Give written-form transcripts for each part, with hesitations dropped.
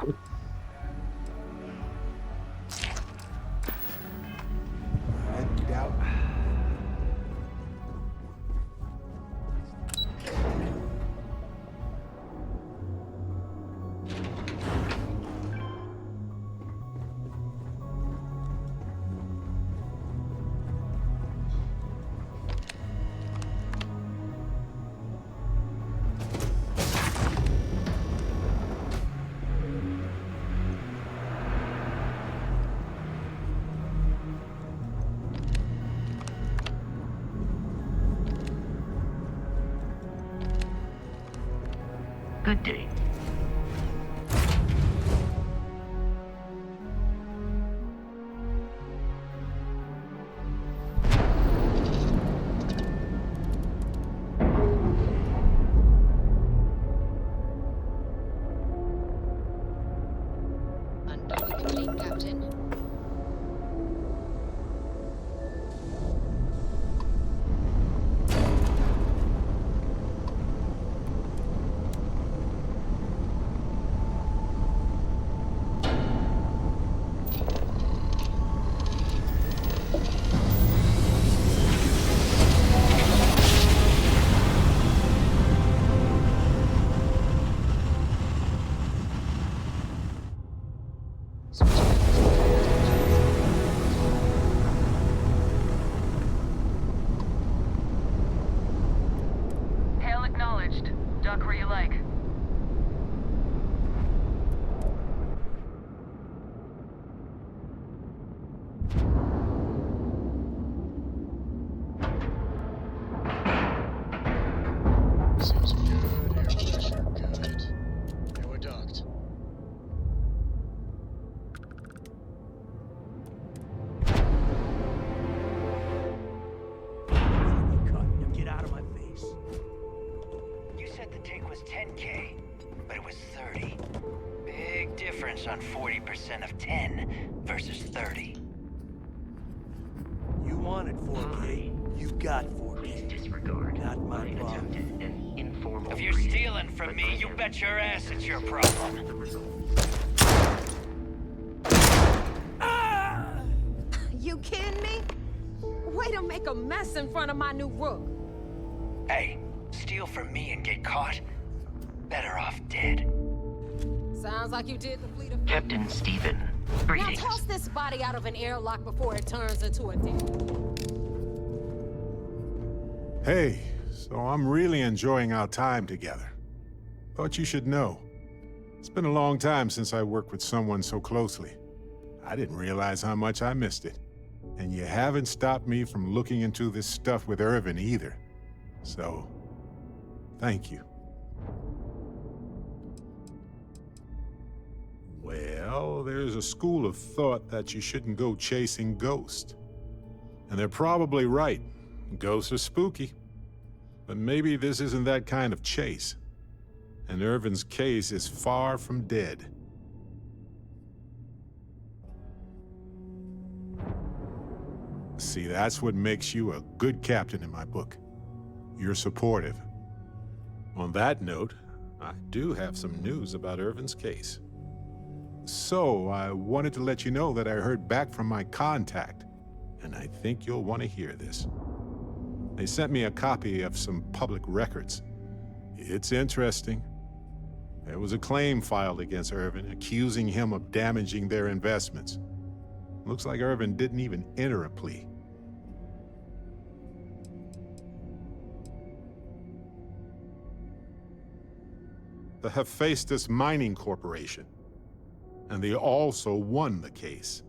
Get out. Good day. Undoing complete, Captain. Hail acknowledged. Duck where you like. Seems good, air pressure good. Yeah, we're docked. Now get out of my face. You said the take was 10K, but it was 30. Big difference on 40% of 10 versus 30. You wanted 4K. You got 4K. Please disregard. Not my I problem. attempted an informal If you're briefing, stealing from but me, I you am bet your ass it's your problem. the results. You kidding me? Way to make a mess in front of my new rook. Hey, steal from me and get caught? Better off dead. Sounds like you did the fleet of... Captain Stephen, Now greetings. toss this body out of an airlock before it turns into a den. Hey, so I'm really enjoying our time together. Thought you should know. It's been a long time since I worked with someone so closely. I didn't realize how much I missed it. And you haven't stopped me from looking into this stuff with Irvin either. So, thank you. Well, there's a school of thought that you shouldn't go chasing ghosts. And they're probably right. Ghosts are spooky. But maybe this isn't that kind of chase. And Irvin's case is far from dead. See, that's what makes you a good captain in my book. You're supportive. On that note, I do have some news about Irvin's case. So, I wanted to let you know that I heard back from my contact, and I think you'll want to hear this. They sent me a copy of some public records. It's interesting. There was a claim filed against Irvin, accusing him of damaging their investments. Looks like Irvin didn't even enter a plea. The Hephaestus Mining Corporation, and they also won the case.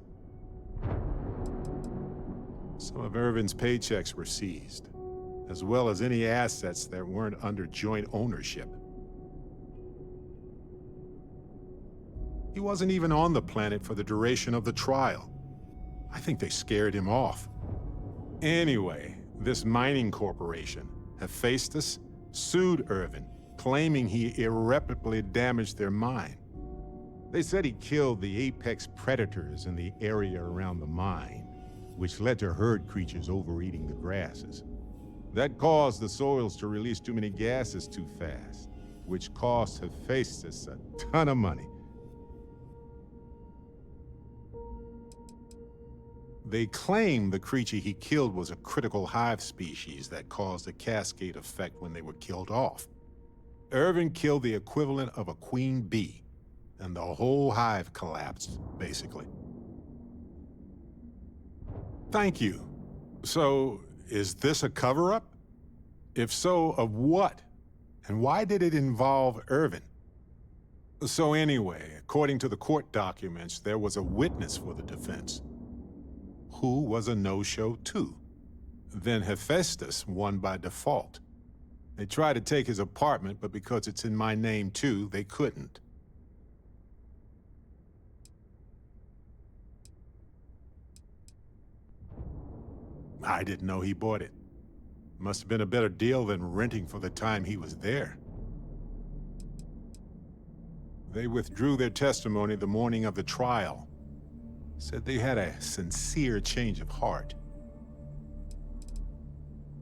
Some of Irvin's paychecks were seized, as well as any assets that weren't under joint ownership. He wasn't even on the planet for the duration of the trial. I think they scared him off. Anyway, this mining corporation, Hephaestus, sued Irvin, claiming he irreparably damaged their mine. They said he killed the apex predators in the area around the mine, which led to herd creatures overeating the grasses. That caused the soils to release too many gases too fast, which cost Hephaestus a ton of money. They claim the creature he killed was a critical hive species that caused a cascade effect when they were killed off. Irvin killed the equivalent of a queen bee, and the whole hive collapsed, basically. Thank you. So, is this a cover-up? If so, of what? And why did it involve Irvin? So anyway, according to the court documents, there was a witness for the defense, who was a no-show too. Then Hephaestus won by default. They tried to take his apartment, but because it's in my name too, they couldn't. I didn't know he bought it. Must have been a better deal than renting for the time he was there. They withdrew their testimony the morning of the trial. Said they had a sincere change of heart.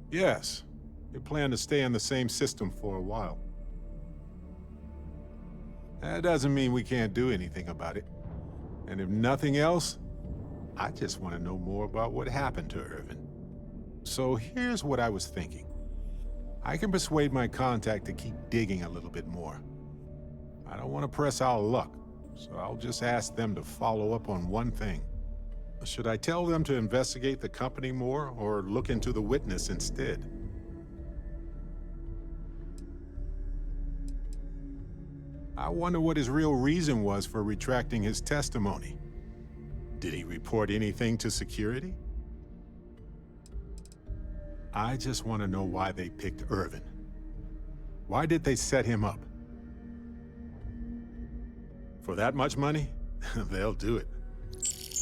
Yes, they plan to stay in the same system for a while. That doesn't mean we can't do anything about it. And if nothing else, I just want to know more about what happened to Irvin. So here's what I was thinking. I can persuade my contact to keep digging a little bit more. I don't want to press our luck, so I'll just ask them to follow up on one thing. Should I tell them to investigate the company more, or look into the witness instead? I wonder what his real reason was for retracting his testimony. Did he report anything to security? I just want to know why they picked Irvin. Why did they set him up? For that much money? They'll do it.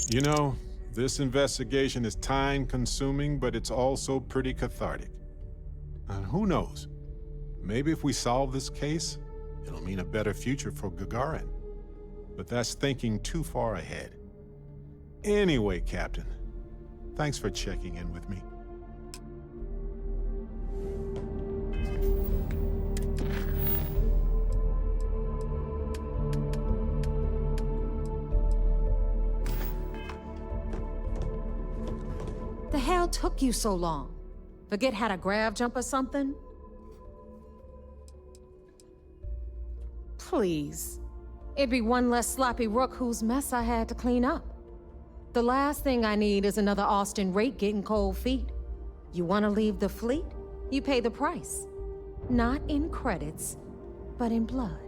You know, this investigation is time-consuming, but it's also pretty cathartic. And who knows? Maybe if we solve this case, it'll mean a better future for Gagarin. But that's thinking too far ahead. Anyway, Captain, thanks for checking in with me. The hell took you so long? Forget how to grav jump or something? Please. It'd be one less sloppy rook whose mess I had to clean up. The last thing I need is another Austin rate getting cold feet. You want to leave the fleet? You pay the price. Not in credits, but in blood.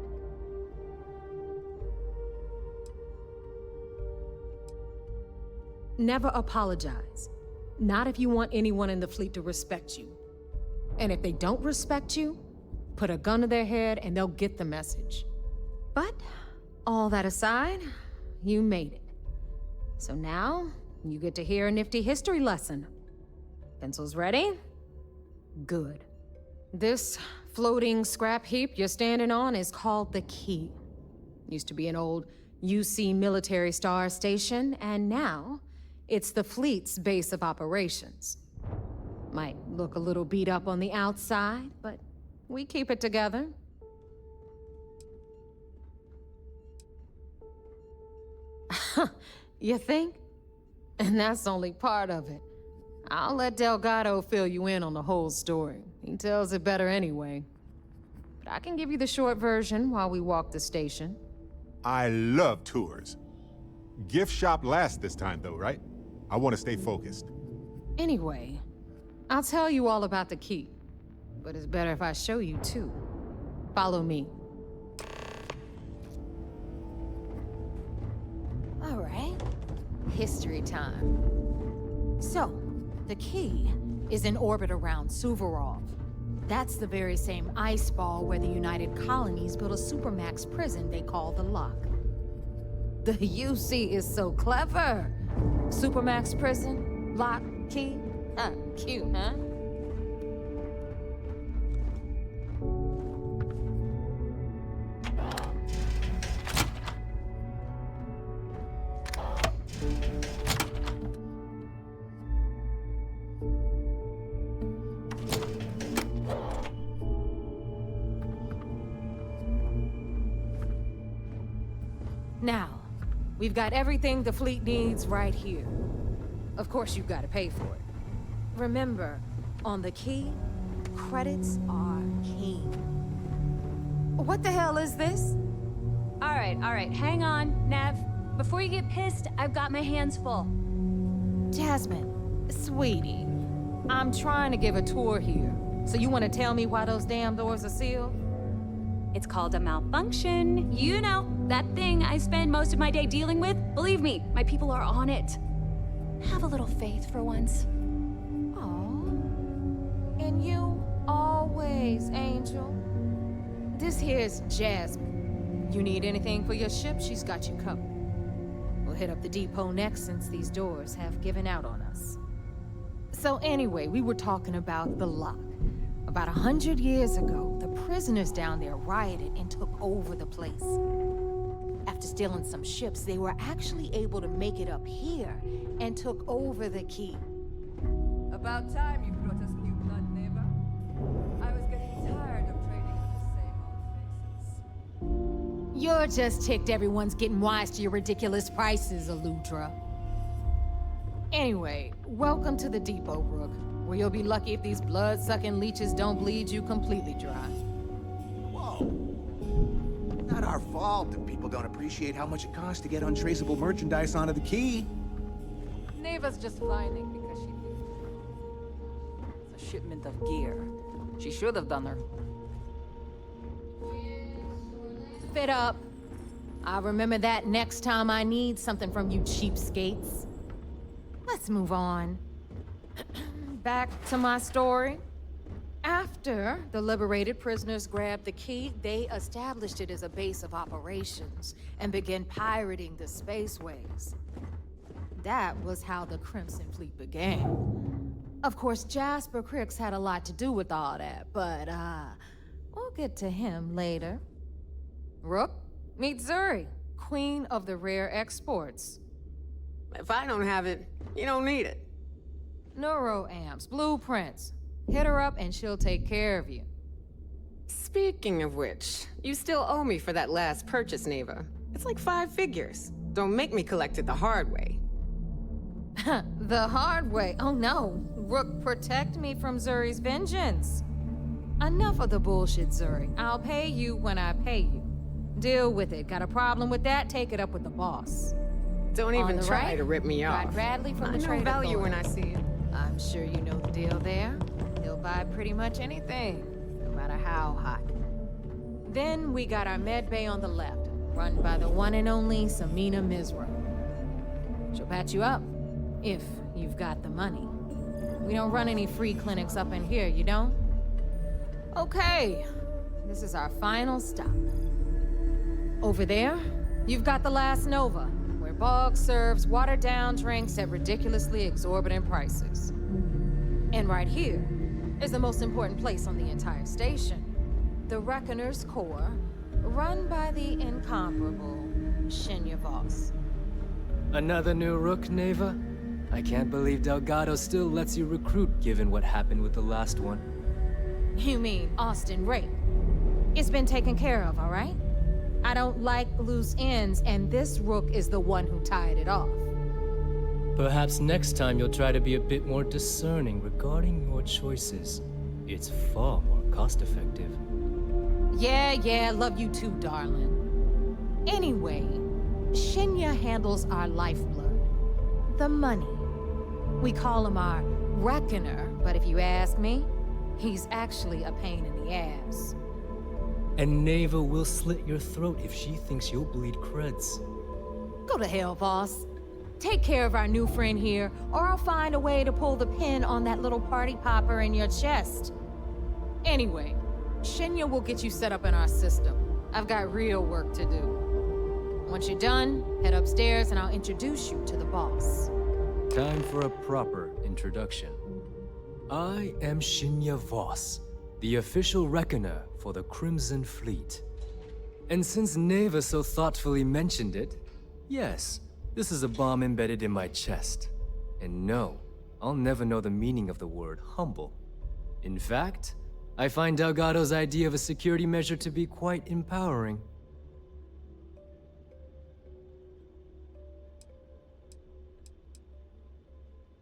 Never apologize. Not if you want anyone in the fleet to respect you. And if they don't respect you, put a gun to their head and they'll get the message. But, all that aside, you made it. So now, you get to hear a nifty history lesson. Pencils ready? Good. This floating scrap heap you're standing on is called the Key. Used to be an old UC military star station, and now it's the fleet's base of operations. Might look a little beat up on the outside, but we keep it together. You think? And that's only part of it. I'll let Delgado fill you in on the whole story. He tells it better anyway. But I can give you the short version while we walk the station. I love tours. Gift shop last this time though, right? I want to stay focused. Anyway, I'll tell you all about the Key. But it's better if I show you too. Follow me. All right. History time. So, the Key is in orbit around Suvorov. That's the very same ice ball where the United Colonies built a supermax prison they call the Lock. The UC is so clever. Supermax prison, Lock, Key. Cute, huh? Now, we've got everything the fleet needs right here. of course you've got to pay for it. Remember, on the key, credits are king. What the hell is this? All right, hang on, Nev. Before you get pissed, I've got my hands full. Jasmine, sweetie, I'm trying to give a tour here. So you want to tell me why those damn doors are sealed? It's called a malfunction. You know, that thing I spend most of my day dealing with. Believe me, my people are on it. Have a little faith for once. Aw. And you always, Angel. This here's Jasmine. You need anything for your ship, she's got you covered. We'll hit up the depot next since these doors have given out on us. So anyway, we were talking about the lock. About 100 years ago, the prisoners down there rioted and took over the place. After stealing some ships, they were actually able to make it up here and took over the key. About time you brought us new blood, neighbor. I was getting tired of trading with the same old faces. You're just ticked everyone's getting wise to your ridiculous prices, Aludra. Anyway, welcome to the depot, Rook, where you'll be lucky if these blood-sucking leeches don't bleed you completely dry. Whoa. Not our fault if people don't appreciate how much it costs to get untraceable merchandise onto the key. Neva's just whining because she did. It's a shipment of gear. She should have done her. Fit up. I'll remember that next time I need something from you cheapskates. Let's move on. Back to my story. After the liberated prisoners grabbed the key, they established it as a base of operations and began pirating the spaceways. That was how the Crimson Fleet began. Of course, Jasper Cricks had a lot to do with all that, but, we'll get to him later. Rook, meet Zuri, queen of the rare exports. If I don't have it, you don't need it. Neuroamps, blueprints. Hit her up and she'll take care of you. Speaking of which, you still owe me for that last purchase, Neva. It's like 5 figures. Don't make me collect it the hard way. The hard way? Oh no. Rook, protect me from Zuri's vengeance. Enough of the bullshit, Zuri. I'll pay you when I pay you. Deal with it. Got a problem with that? Take it up with the boss. Don't even try right, to rip me got off. Bradley from the I know Trade value when I Authority. see it. I'm sure you know the deal there. He'll buy pretty much anything, no matter how hot. Then we got our med bay on the left, run by the one and only Samina Mizra. She'll patch you up, if you've got the money. We don't run any free clinics up in here, you don't? Okay, this is our final stop. Over there, you've got the last Nova, where Bog serves watered-down drinks at ridiculously exorbitant prices. And right here is the most important place on the entire station, the Reckoner's Core, run by the incomparable Shinya Voss. Another new Rook, Neva? I can't believe Delgado still lets you recruit given what happened with the last one. You mean Austin Rape? It's been taken care of, all right? I don't like loose ends, and this Rook is the one who tied it off. Perhaps next time you'll try to be a bit more discerning regarding your choices. It's far more cost-effective. Yeah, love you too, darling. Anyway, Shinya handles our lifeblood. The money. We call him our Reckoner, but if you ask me, he's actually a pain in the ass. And Neva will slit your throat if she thinks you'll bleed creds. Go to hell, boss. Take care of our new friend here, or I'll find a way to pull the pin on that little party popper in your chest. Anyway, Shinya will get you set up in our system. I've got real work to do. Once you're done, head upstairs and I'll introduce you to the boss. Time for a proper introduction. I am Shinya Voss, the official reckoner for the Crimson Fleet. And since Neva so thoughtfully mentioned it, yes, this is a bomb embedded in my chest. And no, I'll never know the meaning of the word humble. In fact, I find Delgado's idea of a security measure to be quite empowering.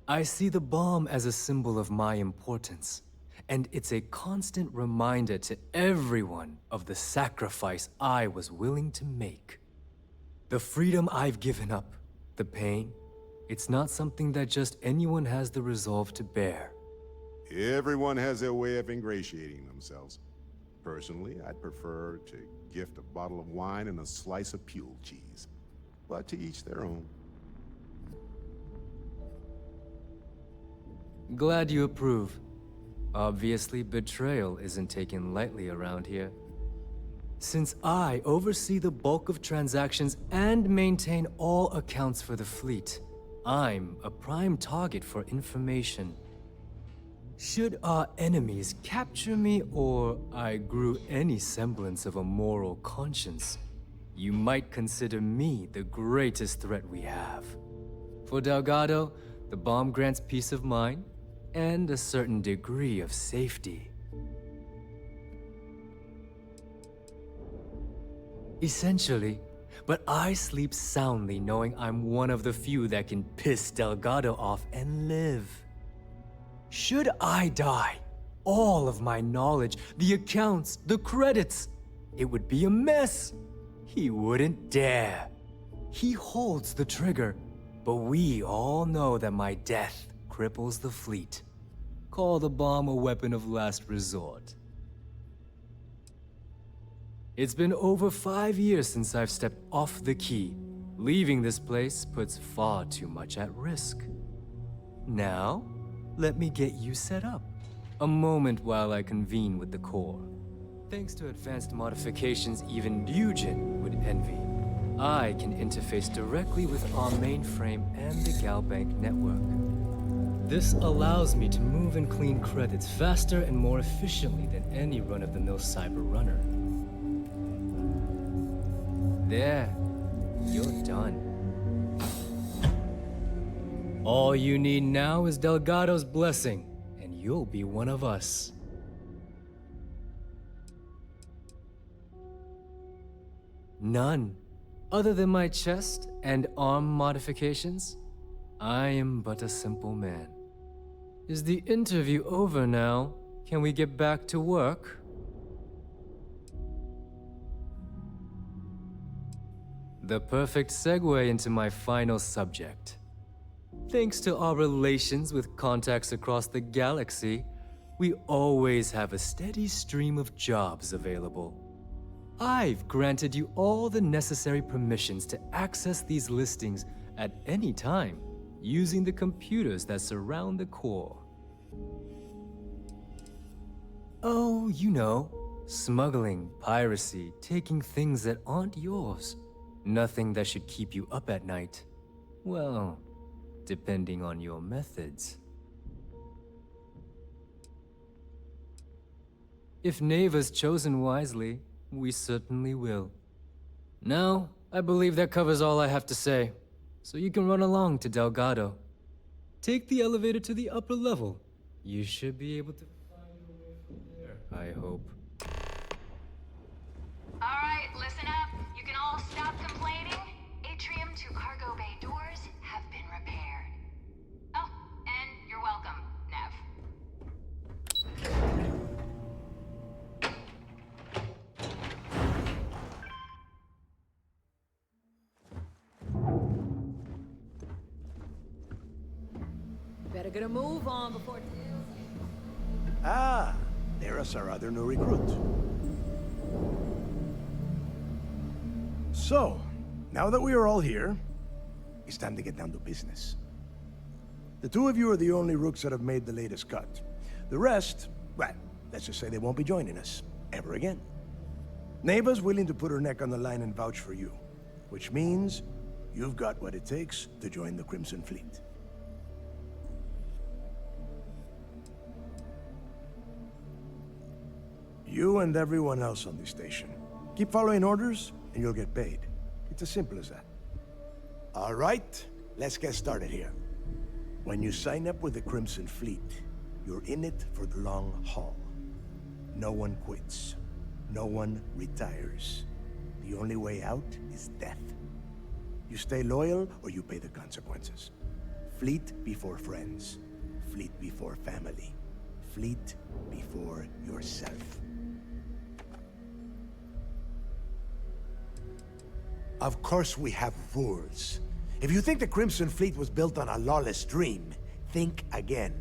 I see the bomb as a symbol of my importance, and it's a constant reminder to everyone of the sacrifice I was willing to make. The freedom I've given up, the pain, it's not something that just anyone has the resolve to bear. Everyone has their way of ingratiating themselves. Personally, I'd prefer to gift a bottle of wine and a slice of Pule cheese. But to each their own. Glad you approve. Obviously, betrayal isn't taken lightly around here. Since I oversee the bulk of transactions and maintain all accounts for the fleet, I'm a prime target for information. Should our enemies capture me or I grew any semblance of a moral conscience, you might consider me the greatest threat we have. For Delgado, the bomb grants peace of mind and a certain degree of safety. Essentially, but I sleep soundly knowing I'm one of the few that can piss Delgado off and live. Should I die, all of my knowledge, the accounts, the credits, it would be a mess. He wouldn't dare. He holds the trigger, but we all know that my death cripples the fleet. Call the bomb a weapon of last resort. It's been over 5 years since I've stepped off the key. Leaving this place puts far too much at risk. Now, let me get you set up. A moment while I convene with the core. Thanks to advanced modifications even Nugent would envy, I can interface directly with our mainframe and the Galbank network. This allows me to move and clean credits faster and more efficiently than any run-of-the-mill cyber runner. There, you're done. All you need now is Delgado's blessing, and you'll be one of us. None. Other than my chest and arm modifications, I am but a simple man. Is the interview over now? Can we get back to work? The perfect segue into my final subject. Thanks to our relations with contacts across the galaxy, we always have a steady stream of jobs available. I've granted you all the necessary permissions to access these listings at any time, using the computers that surround the core. Oh, you know, smuggling, piracy, taking things that aren't yours. Nothing that should keep you up at night. Well, depending on your methods. If Neva's chosen wisely, we certainly will. Now, I believe that covers all I have to say, so you can run along to Delgado. Take the elevator to the upper level. You should be able to find your way from there, I hope. Alright, listen up. You can all stop complaining. Atrium to cargo bay doors have been repaired. Oh, and you're welcome, Nev. Better get a move on before... Ah, there's our other new recruit. So, now that we are all here, it's time to get down to business. The two of you are the only rooks that have made the latest cut. The rest, well, let's just say they won't be joining us ever again. Neva's willing to put her neck on the line and vouch for you, which means you've got what it takes to join the Crimson Fleet. You and everyone else on this station. Keep following orders, and you'll get paid. It's as simple as that. All right, let's get started here. When you sign up with the Crimson Fleet, you're in it for the long haul. No one quits. No one retires. The only way out is death. You stay loyal, or you pay the consequences. Fleet before friends. Fleet before family. Fleet before yourself. Of course we have rules. If you think the Crimson Fleet was built on a lawless dream, think again.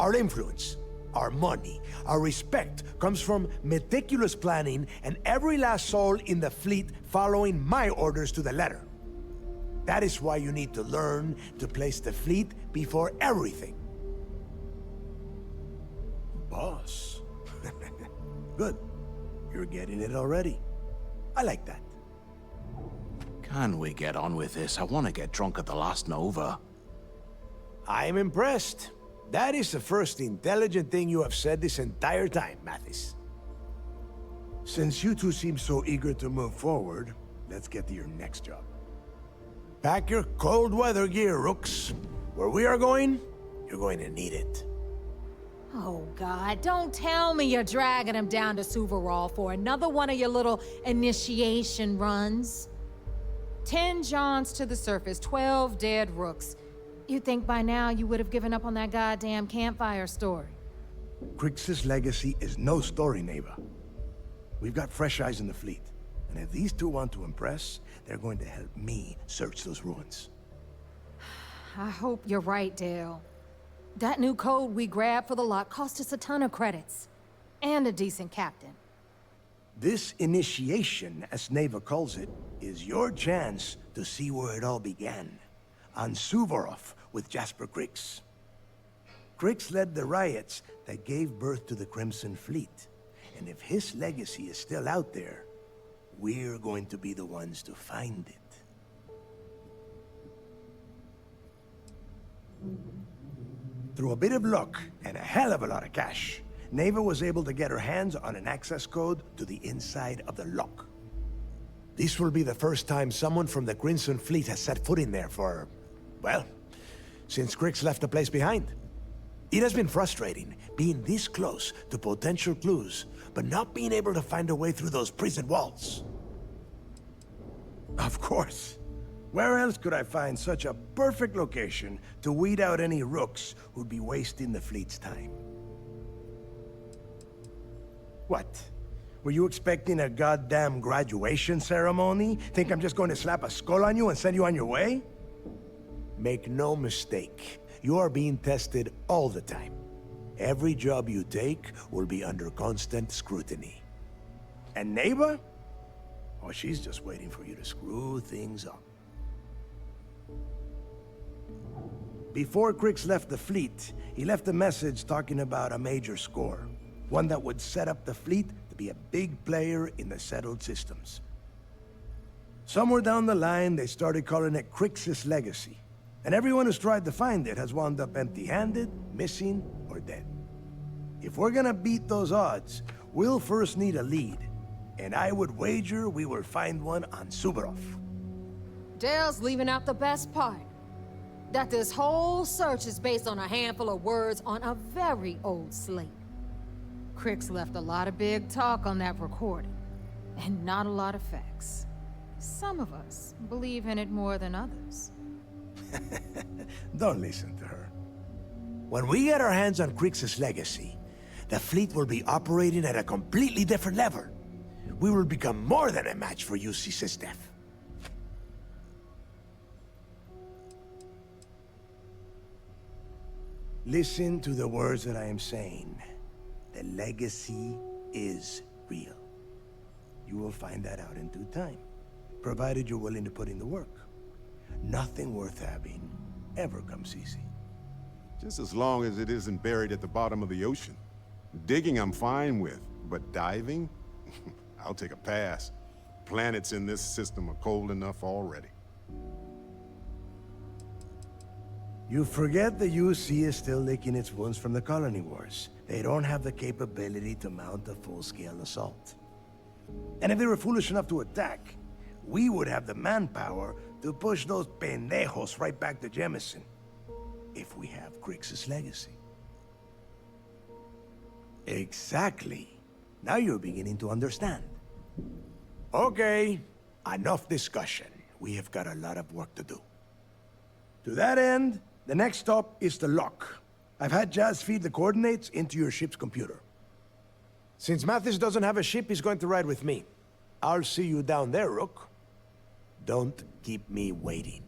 Our influence, our money, our respect comes from meticulous planning and every last soul in the fleet following my orders to the letter. That is why you need to learn to place the fleet before everything. Boss. Good. You're getting it already. I like that. Can we get on with this? I want to get drunk at the last Nova. I'm impressed. That is the first intelligent thing you have said this entire time, Mathis. Since you two seem so eager to move forward, let's get to your next job. Pack your cold weather gear, Rooks. Where we are going, you're going to need it. Oh, God, don't tell me you're dragging him down to Suvorov for another one of your little initiation runs. 10 Johns to the surface, 12 dead Rooks. You'd think by now you would have given up on that goddamn campfire story. Crix's legacy is no story, Neva. We've got fresh eyes in the fleet. And if these two want to impress, they're going to help me search those ruins. I hope you're right, Dale. That new code we grabbed for the lot cost us a ton of credits. And a decent captain. This initiation, as Neva calls it, is your chance to see where it all began. On Suvorov with Jasper Crix. Crix led the riots that gave birth to the Crimson Fleet. And if his legacy is still out there, we're going to be the ones to find it. Through a bit of luck and a hell of a lot of cash, Neva was able to get her hands on an access code to the inside of the lock. This will be the first time someone from the Crimson Fleet has set foot in there for, well, since Crix left the place behind. It has been frustrating being this close to potential clues, but not being able to find a way through those prison walls. Of course. Where else could I find such a perfect location to weed out any rooks who'd be wasting the fleet's time? What? Were you expecting a goddamn graduation ceremony? Think I'm just going to slap a skull on you and send you on your way? Make no mistake, you are being tested all the time. Every job you take will be under constant scrutiny. And Neva? Oh, she's just waiting for you to screw things up. Before Crix left the fleet, he left a message talking about a major score. One that would set up the fleet to be a big player in the settled systems. Somewhere down the line, they started calling it Crix's legacy. And everyone who's tried to find it has wound up empty-handed, missing, or dead. If we're gonna beat those odds, we'll first need a lead. And I would wager we will find one on Suvorov. Dale's leaving out the best part. That this whole search is based on a handful of words on a very old slate. Crix left a lot of big talk on that recording, and not a lot of facts. Some of us believe in it more than others. Don't listen to her. When we get our hands on Crix's legacy, the fleet will be operating at a completely different level. We will become more than a match for UC Systef. Listen to the words that I am saying. The legacy is real. You will find that out in due time, provided you're willing to put in the work. Nothing worth having ever comes easy. Just as long as it isn't buried at the bottom of the ocean. Digging I'm fine with, but diving? I'll take a pass. Planets in this system are cold enough already. You forget the UC is still licking its wounds from the colony wars. They don't have the capability to mount a full-scale assault. And if they were foolish enough to attack, we would have the manpower to push those pendejos right back to Jemison. If we have Crix's legacy. Exactly. Now you're beginning to understand. Okay, enough discussion. We have got a lot of work to do. To that end, the next stop is the lock. I've had Jazz feed the coordinates into your ship's computer. Since Mathis doesn't have a ship, he's going to ride with me. I'll see you down there, Rook. Don't keep me waiting.